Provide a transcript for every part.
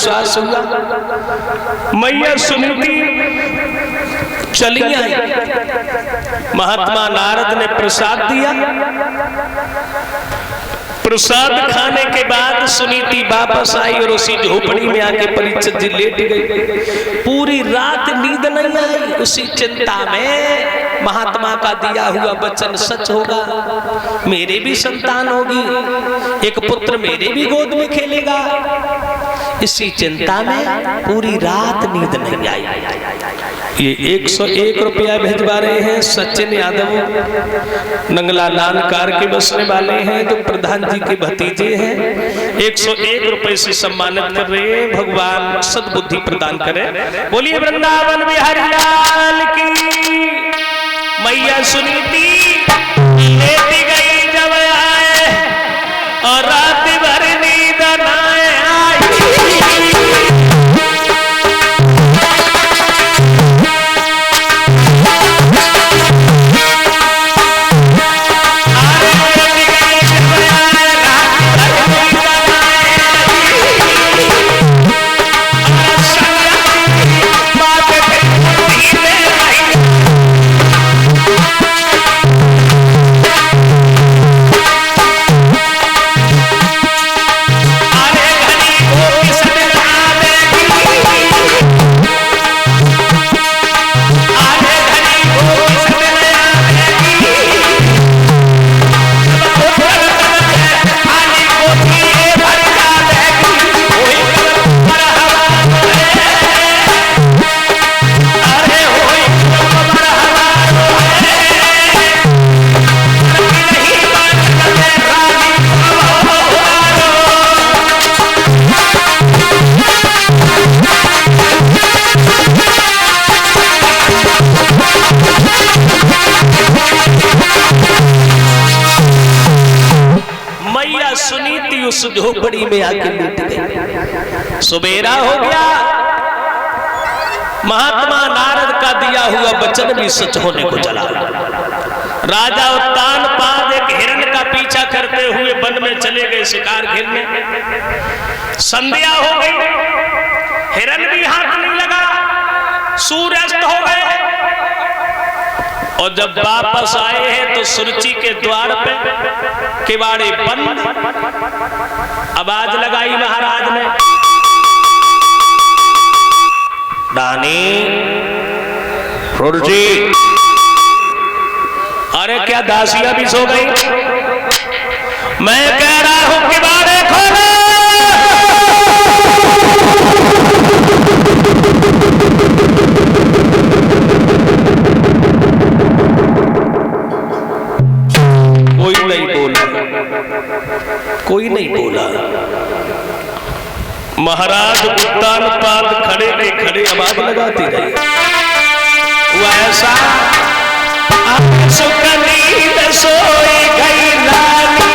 विश्वास हुआ। मैया सुनीति चली आई, महात्मा नारद ने प्रसाद दिया। प्रसाद खाने के बाद सुनीति वापस आई और उसी झोपड़ी में आके परीक्षित जी लेट गई। पूरी रात नींद नहीं आई, उसी चिंता में महात्मा का दिया हुआ वचन सच होगा, मेरे भी संतान होगी, एक पुत्र मेरे भी गोद में खेलेगा। इसी चिंता में पूरी रात नींद नहीं आई। ये 101 रुपया भिजवा रहे हैं सचिन यादव, नंगला लानकार के बसने वाले हैं, जो प्रधान जी के भतीजे हैं। 101 रुपए से सम्मानित कर रहे हैं। भगवान सद्बुद्धि प्रदान करें। बोलिए वृंदावन बिहारी लाल की। मैया सुनीति लेती गई जब आए और रात भर नींद न आई। उस झोपड़ी में आके लेट गई। सुबेरा हो गया, महात्मा नारद का दिया हुआ वचन भी सच होने को चला। राजा उत्तानपाद एक हिरण का पीछा करते हुए वन में चले गए शिकार खेलने। संध्या हो गई, हिरण भी हाथ नहीं लगा, सूर्यास्त हो गए और जब वापस आए हैं तो सुरुचि के द्वार पे किवाड़े बंद। आवाज लगाई महाराज ने, रानी सुरुचि। अरे क्या दासियां भी सो गई? मैं कह रहा हूं किवाड़े खोलो। कोई नहीं बोला, कोई नहीं बोला। महाराज उत्तानपाद खड़े के खड़े आवाज लगाते रहे। वैसा सुख नींद सोई गई रानी,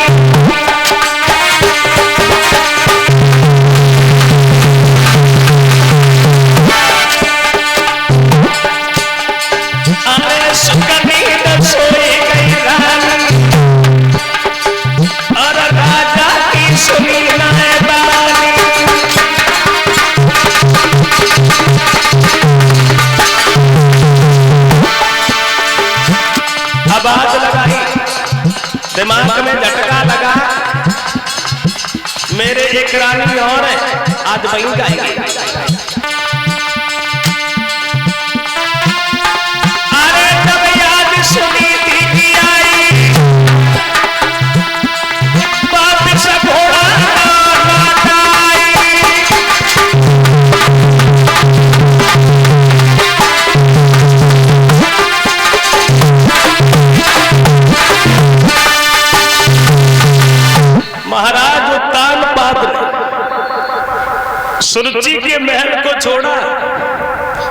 अरे सुख नींद सोई गई रानी और राजा की सुनी न बानी। आवाज लगाई, दिमाग में झटका लगा, मेरे एक रानी और है, आज वहीं जाएगी। अरे जब याद सुनीति की आई, बात से घोड़ा महाराज उत्तानपाद सुरुचि के महल को छोड़ा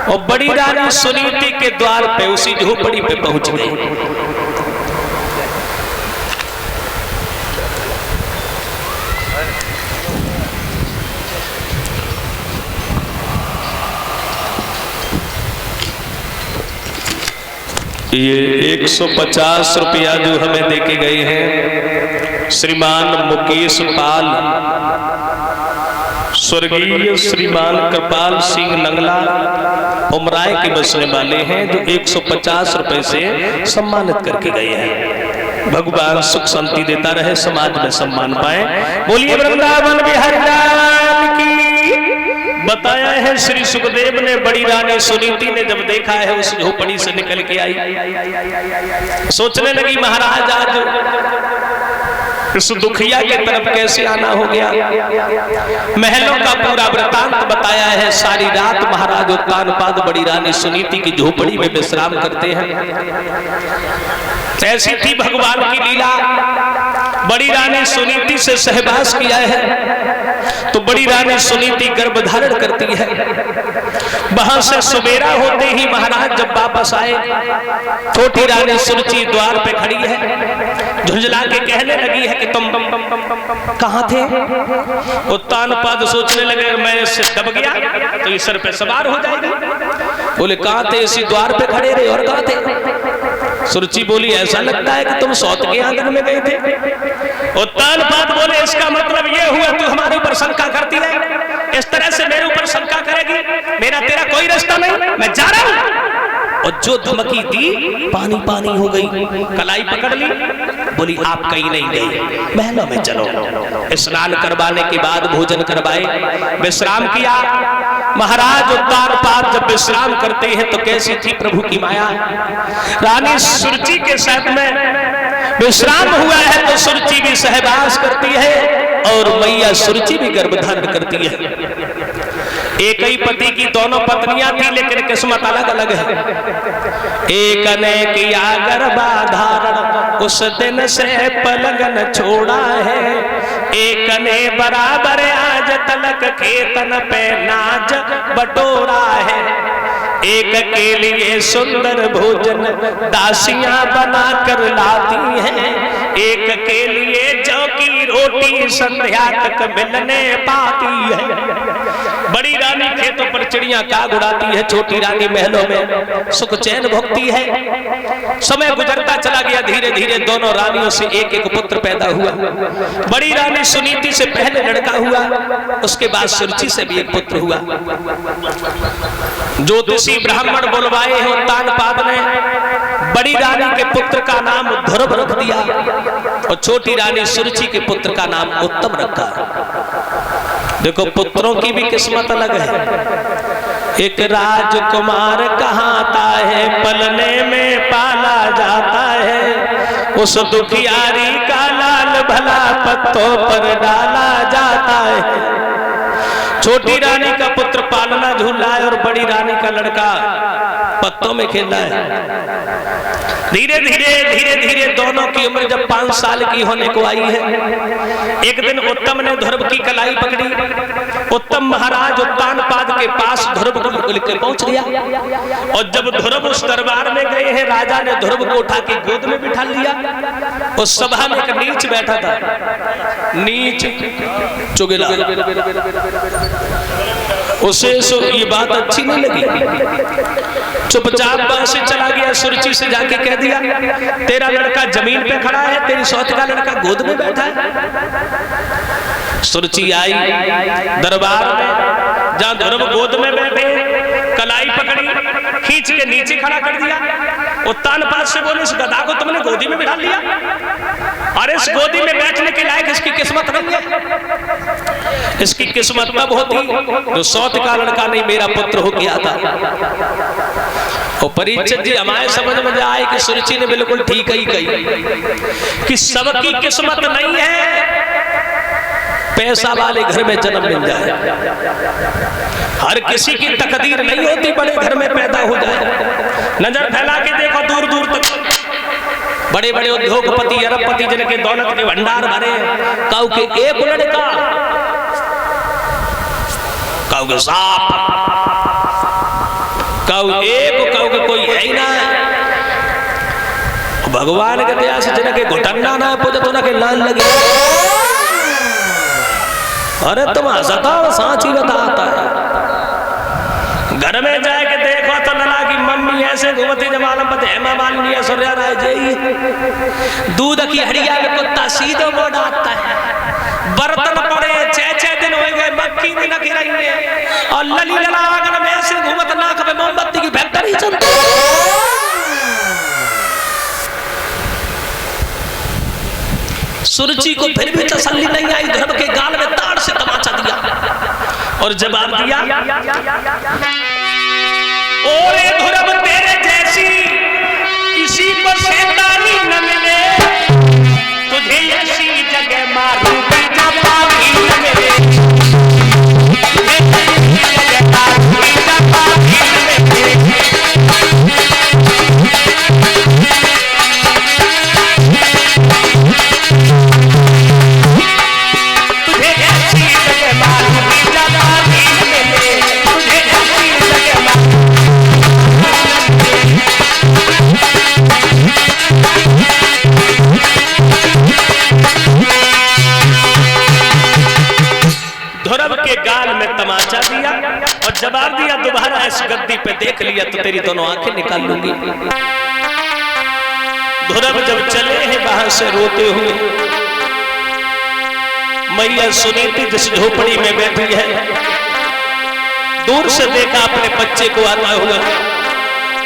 और बड़ी रानी सुनीति के द्वार पे उसी झोपड़ी पे पहुंच गई। ये 150 रुपया जो हमें देके गए हैं श्रीमान मुकेश पाल स्वर्गीय श्रीमान कृपाल सिंह नंगला उमराय के बसने वाले हैं, जो 150 रुपए से सम्मानित करके गए हैं। भगवान सुख शांति देता रहे, समाज में सम्मान पाए। बोलिए वृंदावन बिहारी लाल की। बताया है श्री सुखदेव ने, बड़ी रानी सुनीति ने जब देखा है उस झोपड़ी से निकल के आई, सोचने लगी महाराज आज इस दुखिया की तरफ कैसे आना हो गया। महलों का पूरा वृतांत बताया है। सारी रात महाराज उत्तानपाद बड़ी रानी सुनीति की झोपड़ी में विश्राम करते हैं। ऐसी थी भगवान की लीला। बड़ी रानी सुनीति से सहवास किया है तो बड़ी रानी सुनीति गर्भ धारण करती है। वहां से सवेरा होते ही महाराज जब वापस आए, छोटी रानी सुरुचि द्वार पे खड़ी है, झुंझला के कहने लगी है कि तुम कहां थे। उत्तानपाद सोचने लगे मैं इससे दब गया तो इस सर पे सवार हो जाएगा। बोले कहां थे। इसी द्वार पे खड़े रहे। और कहां थे। सुरुचि बोली ऐसा लगता है कि तुम सौत के आंगन में गए थे। उत्तानपाद बोले इसका मतलब ये हुआ तू हमारे ऊपर शंका करती है, इस तरह से मेरे ऊपर शंका करेगी, मेरा तेरा कोई रिश्ता नहीं, मैं जा रहा हूं। और जो धमकी दी पानी पानी हो गई। कलाई पकड़ ली, बोली आप कहीं नहीं गई, महलों में चलो। स्नान करवाने के बाद भोजन करवाए, विश्राम किया। महाराज उत्तानपाद जब विश्राम करते हैं तो कैसी थी प्रभु की माया। रानी सुरुचि के साथ में विश्राम हुआ है तो सुरुचि भी सहवास करती है और मैया सुरुचि भी गर्भधारण करती है। एक ही पति की दोनों पत्नियां थी लेकिन किस्मत अलग अलग है। एक ने किया गर्भाधारण उस दिन से पलंग न छोड़ा है, एक ने बराबर आज तलक खेतन पे नाज बटोरा है। एक के लिए सुंदर भोजन दासियां बना कर लाती हैं, एक के लिए जौ की रोटी संध्या तक मिलने पाती है। बड़ी रानी खेतों पर चिड़ियां काग उड़ाती है, छोटी रानी महलों में सुख चैन भोगती है। समय गुजरता चला गया, धीरे धीरे दोनों रानियों से एक एक पुत्र पैदा हुआ। बड़ी रानी सुनीति से पहले लड़का हुआ, उसके बाद सुरुचि से भी एक पुत्र हुआ। ज्योतिषी ब्राह्मण बुलवाए हैं उत्तानपाद ने। बड़ी रानी के पुत्र का नाम ध्रुव रख दिया और छोटी रानी सुरुचि के पुत्र का नाम उत्तम रखा। देखो पुत्रों की भी किस्मत अलग है। एक राजकुमार कहाता है, पलने में पाला जाता है, उस दुखियारी का लाल भला पत्तों पर डाला जाता है। छोटी रानी का पुत्र पालना झूला है और बड़ी रानी का लड़का पत्तों में खेला है। धीरे धीरे दोनों की उम्र जब 5 साल की होने को आई है, एक दिन उत्तम ने ध्रुव की कलाई पकड़ी। उत्तम महाराज उत्तानपाद के पास ध्रुव को लेकर पहुंच गया और जब ध्रुव उस दरबार में गए हैं, राजा ने ध्रुव को उठा के गोद में बिठा लिया। उस सभा में एक नीच बैठा था, नीच चुगला। उसे ये बात अच्छी नहीं लगी, चुपचाप वहां से चला गया। सुरुचि से जाके कह दिया तेरा लड़का जमीन पे खड़ा है, तेरी सौत का लड़का गोद में बैठा है। सुरुचि आई दरबार में, जहां ध्रुव गोद में बैठे, कलाई पकड़ी, खींच के नीचे खड़ा कर दिया। उत्तानपाद से बोले इस गधा को तुमने गोदी में बिठा लिया, और इस गोदी में बैठने के लायक इसकी किस्मत नहीं है। इसकी किस्मत तब होती जो सौत का लड़का नहीं मेरा पुत्र हो गया था। और परीक्षित जी हमारे समझ में आए कि सुरुचि ने बिल्कुल ठीक ही कही कि सबकी किस्मत नहीं है पैसा वाले घर में जन्म मिल जाए, हर किसी की तकदीर नहीं होती बड़े घर में पैदा हो जाए। नजर फैला के देखो दूर दूर तक बड़े बड़े उद्योगपति अरबपति जिनके दौलत के भंडार भरे, काऊ के एक लड़का, काऊ के सांप, काऊ एक, काऊ के कोई है ही ना। भगवान के दया से जिनके घुटन्ना ना पूजा तो उनके लाल लगे। अरे तुम हंसता हो, सांची बताता है। घर में जाके देखो तो लला की मम्मी ऐसे घूमती जमालम पते हेमा मालिनी है सूर्या राय जई दूध की हड़िया में कुत्ता सीधो मोड़ आता है। बर्तन पड़े 6-6 दिन हो गए, मक्खी न गिराई है और लली लला आंगन में ऐसे घूमत नाक में मोमबत्ती की फैक्ट्री चलती। सुरुचि को फिर भी तसल्ली नहीं आई, ध्रुव के गाल में ताड़ से तमाचा दिया और जवाब दिया, ओरे ध्रुव तेरे जैसी किसी को शैतानी न मिले, तुझे ऐसी जगह मारूंगी जब पापी न मिले, तुझे ऐसी जगह मारूंगी जब पापी न मिले। तमाचा दिया और जवाब दिया, दोबारा इस गद्दी पे देख लिया तो तेरी दोनों आंखें निकाल लूंगी। ध्रुव जब चले हैं बाहर से रोते हुए, मैया सुनीति जिस झोपड़ी में बैठी है, दूर से देखा अपने बच्चे को आता हुआ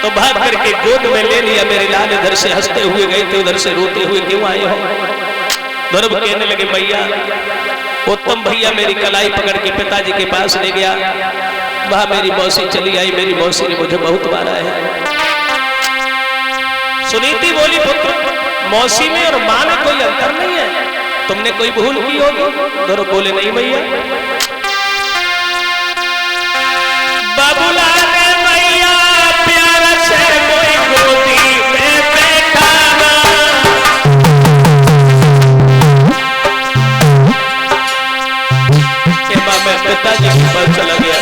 तो भाग करके गोद में ले लिया। मेरे लाल इधर से हंसते हुए गए थे, उधर से रोते हुए क्यों आए हो? ध्रुव कहने लगे, मैया उत्तम भैया मेरी कलाई पकड़ के पिताजी के पास ले गया, वहां मेरी मौसी चली आई, मेरी मौसी ने मुझे बहुत मारा है। सुनीति बोली, पुत्र मौसी में और मां में कोई अंतर नहीं है, तुमने कोई भूल की होगी? ध्रुव बोले, नहीं भैया। बाबूला ने मैया प्यार से कोई गोदी में बैठा, मैं पिताजी के पास चला गया,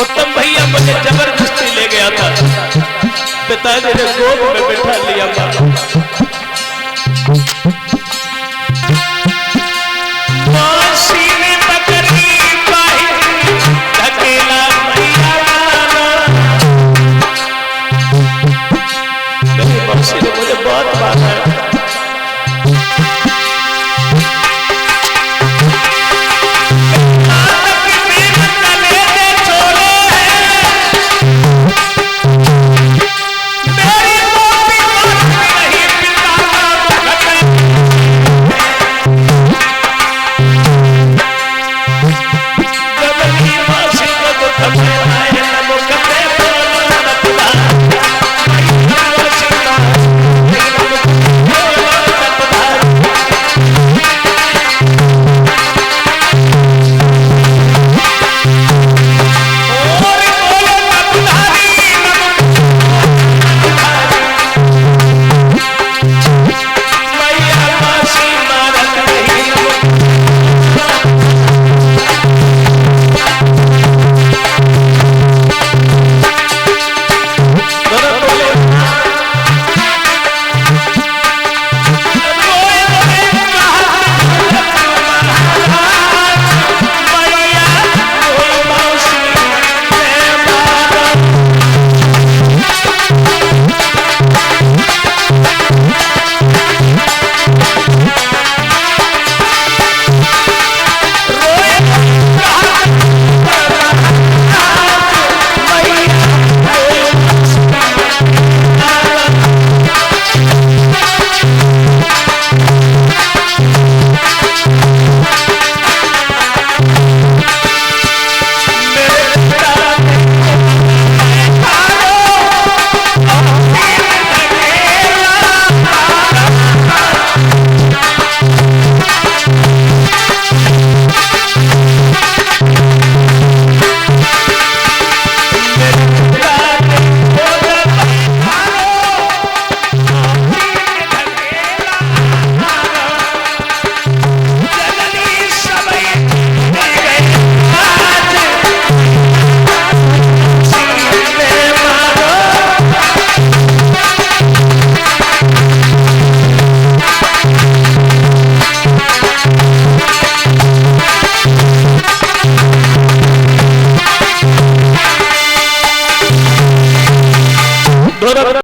उत्तम भैया मुझे जबरदस्ती ले गया था, पिताजी ने गोद में बिठा लिया। मौसी ने पकड़ी बाही धकेला मैया, मेरी मौसी ने मुझे बहुत मारा है,